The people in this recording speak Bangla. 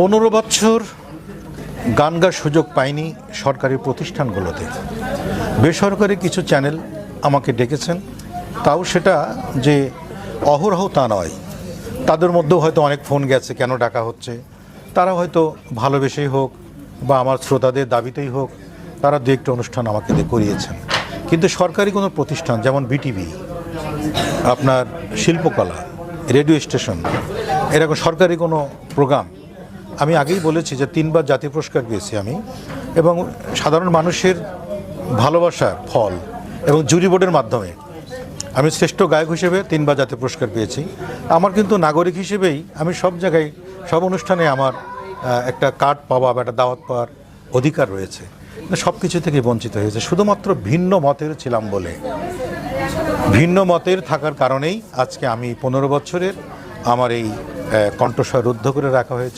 15 বছর গান গাওয়ার সুযোগ পাইনি সরকারি প্রতিষ্ঠানগুলোতে। বেসরকারি কিছু চ্যানেল আমাকে ডেকেছেন, তাও সেটা যে অহরহ তা নয়। তাদের মধ্যেও হয়তো অনেক ফোন গেছে কেন ডাকা হচ্ছে, তারা হয়তো ভালোবেসেই হোক বা আমার শ্রোতাদের দাবিতেই হোক তারা দু একটা অনুষ্ঠান আমাকে দিয়ে করিয়েছেন। কিন্তু সরকারি কোনো প্রতিষ্ঠান যেমন বিটিভি, আপনার শিল্পকলা, রেডিও স্টেশন, এরকম সরকারি কোনো প্রোগ্রাম, আমি আগেই বলেছি যে 3বার জাতীয় পুরস্কার পেয়েছি আমি, এবং সাধারণ মানুষের ভালোবাসার ফল এবং জুরি বোর্ডের মাধ্যমে আমি শ্রেষ্ঠ গায়ক হিসেবে 3বার জাতীয় পুরস্কার পেয়েছি। আমার কিন্তু নাগরিক হিসেবেই আমি সব জায়গায় সব অনুষ্ঠানে আমার একটা কার্ড পাওয়া বা একটা দাওয়াত পাওয়ার অধিকার রয়েছে। সব কিছু থেকে বঞ্চিত হয়েছে শুধুমাত্র ভিন্ন মতের ছিলাম বলে। ভিন্ন মতের থাকার কারণেই আজকে আমি 15 বছরের আমার এই কণ্ঠস্বর রুদ্ধ করে রাখা হয়েছে।